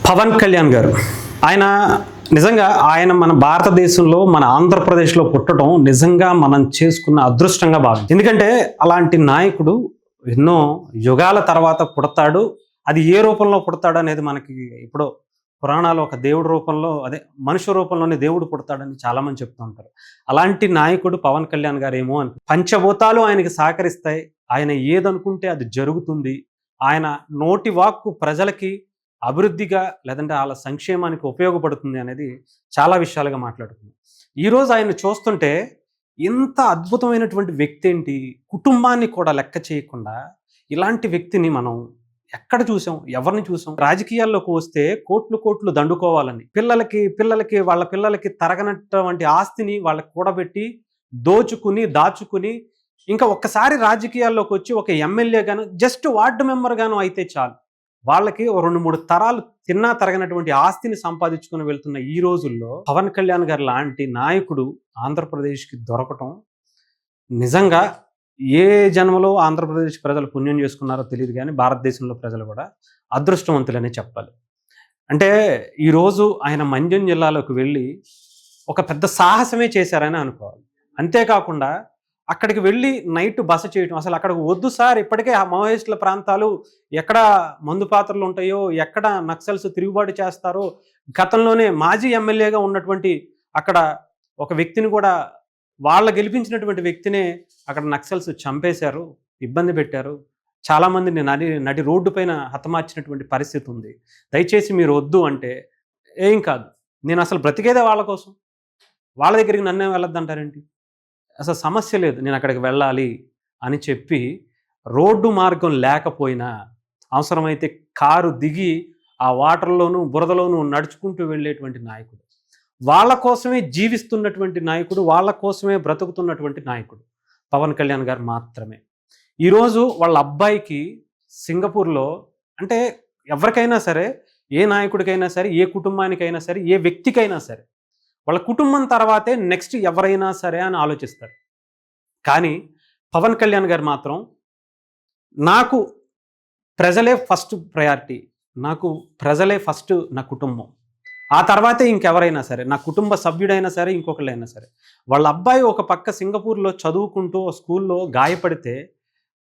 పవన్ కళ్యాణ్ గారు ఆయన నిజంగా మన భారతదేశంలో మన ఆంధ్రప్రదేశ్లో పుట్టడం నిజంగా మనం చేసుకున్న అదృష్టంగా భావించాలి. ఎందుకంటే అలాంటి నాయకుడు ఎన్నో యుగాల తర్వాత పుడతాడు. అది ఏ రూపంలో పుడతాడు అనేది మనకి ఇప్పుడు పురాణాలు ఒక దేవుడి రూపంలో మనుష్య రూపంలోనే దేవుడు పుడతాడని చాలామంది చెప్తూ ఉంటారు. అలాంటి నాయకుడు పవన్ కళ్యాణ్ గారు ఏమో అని పంచభూతాలు ఆయనకి సహకరిస్తాయి. ఆయన ఏదనుకుంటే అది జరుగుతుంది. ఆయన నోటి వాక్కు ప్రజలకి అభివృద్ధిగా లేదంటే వాళ్ళ సంక్షేమానికి ఉపయోగపడుతుంది అనేది చాలా విషయాలుగా మాట్లాడుతుంది. ఈరోజు ఆయన చూస్తుంటే ఇంత అద్భుతమైనటువంటి వ్యక్తి ఏంటి, కుటుంబాన్ని కూడా లెక్క చేయకుండా ఇలాంటి వ్యక్తిని మనం ఎక్కడ చూసాం, ఎవరిని చూసాం? రాజకీయాల్లోకి వస్తే కోట్లు కోట్లు దండుకోవాలని పిల్లలకి వాళ్ళ పిల్లలకి తరగనటువంటి ఆస్తిని వాళ్ళకి కూడబెట్టి దాచుకుని ఇంకా ఒక్కసారి రాజకీయాల్లోకి వచ్చి ఒక ఎమ్మెల్యే గాను జస్ట్ వార్డు మెంబర్ గాను అయితే చాలు, వాళ్ళకి 2-3 తరాలు తిన్నా తరగనటువంటి ఆస్తిని సంపాదించుకుని వెళ్తున్న ఈ రోజుల్లో పవన్ కళ్యాణ్ గారు లాంటి నాయకుడు ఆంధ్రప్రదేశ్కి దొరకటం నిజంగా ఏ జన్మలో ఆంధ్రప్రదేశ్ ప్రజలు పుణ్యం చేసుకున్నారో తెలియదు, కానీ భారతదేశంలో ప్రజలు కూడా అదృష్టవంతులనే చెప్పాలి. అంటే ఈరోజు ఆయన మండ్యం జిల్లాలోకి వెళ్ళి ఒక పెద్ద సాహసమే చేశారని అనుకోవాలి. అంతేకాకుండా అక్కడికి వెళ్ళి నైట్ బస చేయటం, అసలు అక్కడికి వద్దు సార్, ఇప్పటికే ఆ మావోయిస్టుల ప్రాంతాలు, ఎక్కడ మందు పాత్రలు ఉంటాయో, ఎక్కడ నక్సల్స్ తిరుగుబాటు చేస్తారో, గతంలోనే మాజీ ఎమ్మెల్యేగా ఉన్నటువంటి అక్కడ ఒక వ్యక్తిని కూడా వాళ్ళ గెలిపించినటువంటి వ్యక్తినే అక్కడ నక్సల్స్ చంపేశారు, ఇబ్బంది పెట్టారు, చాలామందిని నడి రోడ్డు పైన హతమార్చినటువంటి పరిస్థితి ఉంది. దయచేసి మీరు వద్దు అంటే ఏం కాదు, నేను అసలు బ్రతికేదే వాళ్ళ కోసం, వాళ్ళ దగ్గరికి నన్నే వెళ్ళొద్దంటారేంటి, అసలు సమస్య లేదు, నేను అక్కడికి వెళ్ళాలి అని చెప్పి రోడ్డు మార్గం లేకపోయినా అవసరమైతే కారు దిగి ఆ వాటర్లోనూ బురదలోనూ నడుచుకుంటూ వెళ్ళేటువంటి నాయకుడు, వాళ్ళ కోసమే జీవిస్తున్నటువంటి నాయకుడు, వాళ్ళ కోసమే బ్రతుకుతున్నటువంటి నాయకుడు పవన్ కళ్యాణ్ గారు మాత్రమే. ఈరోజు వాళ్ళ అబ్బాయికి సింగపూర్లో, అంటే ఎవరికైనా సరే, ఏ నాయకుడికైనా సరే, ఏ కుటుంబానికైనా సరే, ఏ వ్యక్తికైనా సరే వాళ్ళ కుటుంబం తర్వాతే నెక్స్ట్ ఎవరైనా సరే అని ఆలోచిస్తారు. కానీ పవన్ కళ్యాణ్ గారు మాత్రం నాకు ప్రజలే ఫస్ట్ ప్రయారిటీ, నాకు ప్రజలే ఫస్ట్, నా కుటుంబం, ఆ తర్వాతే ఇంకెవరైనా సరే, నా కుటుంబ సభ్యుడైనా సరే, ఇంకొకళ్ళైనా సరే. వాళ్ళ అబ్బాయి ఒక పక్క సింగపూర్లో చదువుకుంటూ స్కూల్లో గాయపడితే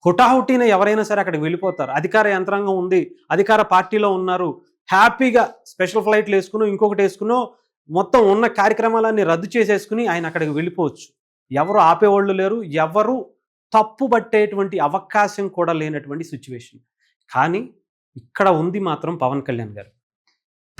హుటాహుటిన ఎవరైనా సరే అక్కడికి వెళ్ళిపోతారు. అధికార యంత్రాంగం ఉంది, అధికార పార్టీలో ఉన్నారు, హ్యాపీగా స్పెషల్ ఫ్లైట్లు వేసుకుని ఇంకొకటి వేసుకునో మొత్తం ఉన్న కార్యక్రమాలన్నీ రద్దు చేసేసుకుని ఆయన అక్కడికి వెళ్ళిపోవచ్చు. ఎవరు ఆపేవాళ్ళు లేరు, ఎవరు తప్పు పట్టేటువంటి అవకాశం కూడా లేనటువంటి సిచ్యువేషన్. కానీ ఇక్కడ ఉంది మాత్రం పవన్ కళ్యాణ్ గారు.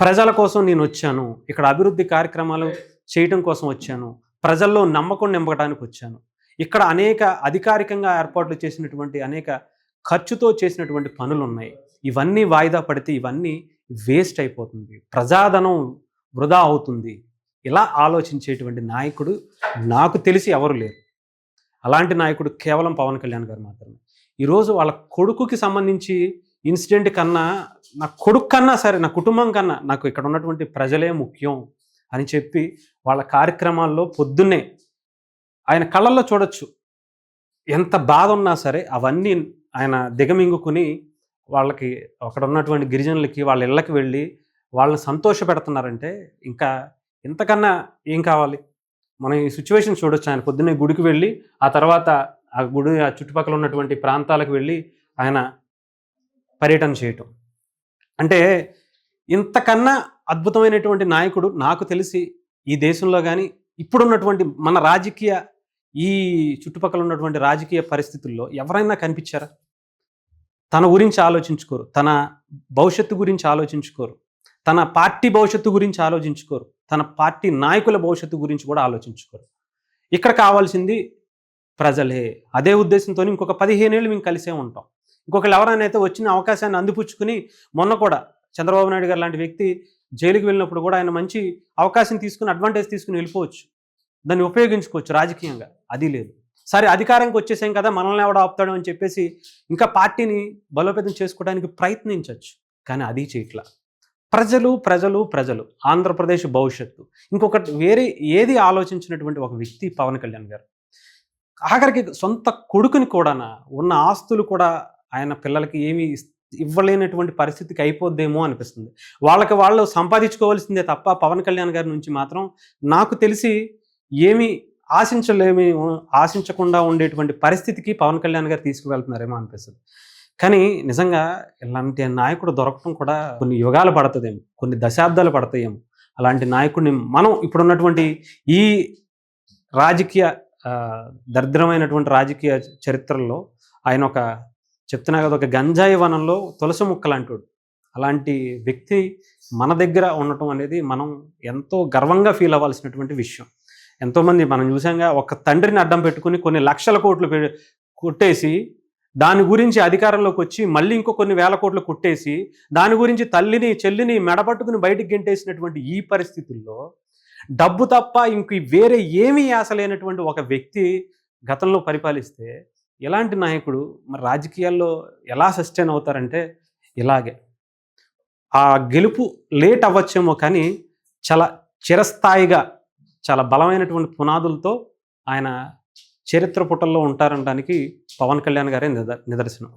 ప్రజల కోసం నేను వచ్చాను, ఇక్కడ అభివృద్ధి కార్యక్రమాలు చేయటం కోసం వచ్చాను, ప్రజల్లో నమ్మకం నింపడానికి వచ్చాను, ఇక్కడ అనేక అధికారికంగా ఏర్పాట్లు చేసినటువంటి అనేక ఖర్చుతో చేసినటువంటి పనులు ఉన్నాయి, ఇవన్నీ వాయిదా పడితే ఇవన్నీ వేస్ట్ అయిపోతుంది, ప్రజాధనం వృధా అవుతుంది, ఇలా ఆలోచించేటువంటి నాయకుడు నాకు తెలిసి ఎవరు లేరు. అలాంటి నాయకుడు కేవలం పవన్ కళ్యాణ్ గారు మాత్రమే. ఈరోజు వాళ్ళ కొడుకుకి సంబంధించి ఇన్సిడెంట్ కన్నా, నా కొడుకు కన్నా సరే, నా కుటుంబం కన్నా నాకు ఇక్కడ ఉన్నటువంటి ప్రజలే ముఖ్యం అని చెప్పి వాళ్ళ కార్యక్రమాల్లో పొద్దున్నే ఆయన కళ్ళల్లో చూడొచ్చు, ఎంత బాధ ఉన్నా సరే అవన్నీ ఆయన దిగమింగుకుని వాళ్ళకి అక్కడ ఉన్నటువంటి గిరిజనులకి వాళ్ళ ఇళ్ళకి వెళ్ళి వాళ్ళని సంతోష పెడుతున్నారంటే ఇంకా ఇంతకన్నా ఏం కావాలి? మనం ఈ సిచ్యువేషన్ చూడొచ్చు. ఆయన పొద్దున్నే గుడికి వెళ్ళి ఆ తర్వాత ఆ చుట్టుపక్కల ఉన్నటువంటి ప్రాంతాలకు వెళ్ళి ఆయన పర్యటన చేయటం అంటే ఇంతకన్నా అద్భుతమైనటువంటి నాయకుడు నాకు తెలిసి ఈ దేశంలో కానీ ఇప్పుడున్నటువంటి మన ఈ చుట్టుపక్కల ఉన్నటువంటి రాజకీయ పరిస్థితుల్లో ఎవరైనా కనిపించారా? తన గురించి ఆలోచించుకోరు, తన భవిష్యత్తు గురించి ఆలోచించుకోరు, తన పార్టీ భవిష్యత్తు గురించి ఆలోచించుకోరు, తన పార్టీ నాయకుల భవిష్యత్తు గురించి కూడా ఆలోచించుకోరు. ఇక్కడ కావాల్సింది ప్రజలే. అదే ఉద్దేశంతో ఇంకొక 15 ఏళ్ళు మేము కలిసే ఉంటాం. ఇంకొకళ్ళు ఎవరైనా అయితే వచ్చిన అవకాశాన్ని అందిపుచ్చుకుని, మొన్న కూడా చంద్రబాబు నాయుడు గారు లాంటి వ్యక్తి జైలుకి వెళ్ళినప్పుడు కూడా ఆయన మంచి అవకాశం తీసుకుని అడ్వాంటేజ్ తీసుకుని వెళ్ళిపోవచ్చు, దాన్ని ఉపయోగించుకోవచ్చు రాజకీయంగా. అది లేదు. సరే అధికారంకి వచ్చేసాం కదా, మనల్ని ఎవడ ఆపుతాడు అని చెప్పేసి ఇంకా పార్టీని బలోపేతం చేసుకోవడానికి ప్రయత్నించవచ్చు, కానీ అది చేయట్లా. ప్రజలు ప్రజలు ప్రజలు, ఆంధ్రప్రదేశ్ భవిష్యత్తు, ఇంకొకటి వేరే ఏది ఆలోచించినటువంటి ఒక వ్యక్తి పవన్ కళ్యాణ్ గారు. ఆఖరికి సొంత కొడుకుని కూడా ఉన్న ఆస్తులు కూడా ఆయన పిల్లలకి ఏమీ ఇవ్వలేనటువంటి పరిస్థితికి అయిపోద్దేమో అనిపిస్తుంది. వాళ్ళకి వాళ్ళు సంపాదించుకోవాల్సిందే తప్ప పవన్ కళ్యాణ్ గారి నుంచి మాత్రం నాకు తెలిసి ఏమీ ఆశించకుండా ఉండేటువంటి పరిస్థితికి పవన్ కళ్యాణ్ గారు తీసుకువెళ్తున్నారేమో అనిపిస్తుంది. కానీ నిజంగా ఇలాంటి నాయకుడు దొరకటం కూడా కొన్ని యుగాలు పడతదేమో, కొన్ని దశాబ్దాలు పడతాయేమో. అలాంటి నాయకుడిని మనం ఇప్పుడున్నటువంటి ఈ రాజకీయ దరిద్రమైనటువంటి రాజకీయ చరిత్రలో ఆయన చెప్తున్నా కదా, ఒక గంజాయి వనంలో తులసి ముక్కలాంటోడు. అలాంటి వ్యక్తి మన దగ్గర ఉండటం అనేది మనం ఎంతో గర్వంగా ఫీల్ అవ్వాల్సినటువంటి విషయం. ఎంతోమంది మనం చూసాంగా, ఒక తండ్రిని అడ్డం పెట్టుకుని కొన్ని లక్షల కోట్లు కొట్టేసి దాని గురించి అధికారంలోకి వచ్చి మళ్ళీ ఇంకో కొన్ని వేల కోట్లు కొట్టేసి దాని గురించి తల్లిని చెల్లిని మెడపట్టుకుని బయటికి గెంటేసినటువంటి ఈ పరిస్థితుల్లో డబ్బు తప్ప ఇంక వేరే ఏమీ ఆశ లేనటువంటి ఒక వ్యక్తి గతంలో పరిపాలిస్తే ఇలాంటి నాయకుడు మరి రాజకీయాల్లో ఎలా సస్టైన్ అవుతారంటే ఇలాగే. ఆ గెలుపు లేట్ అవ్వచ్చేమో కానీ చాలా చిరస్థాయిగా చాలా బలమైనటువంటి పునాదులతో ఆయన చరిత్ర పుటల్లో ఉంటారనడానికి పవన్ కళ్యాణ్ గారే నిదర్శనం.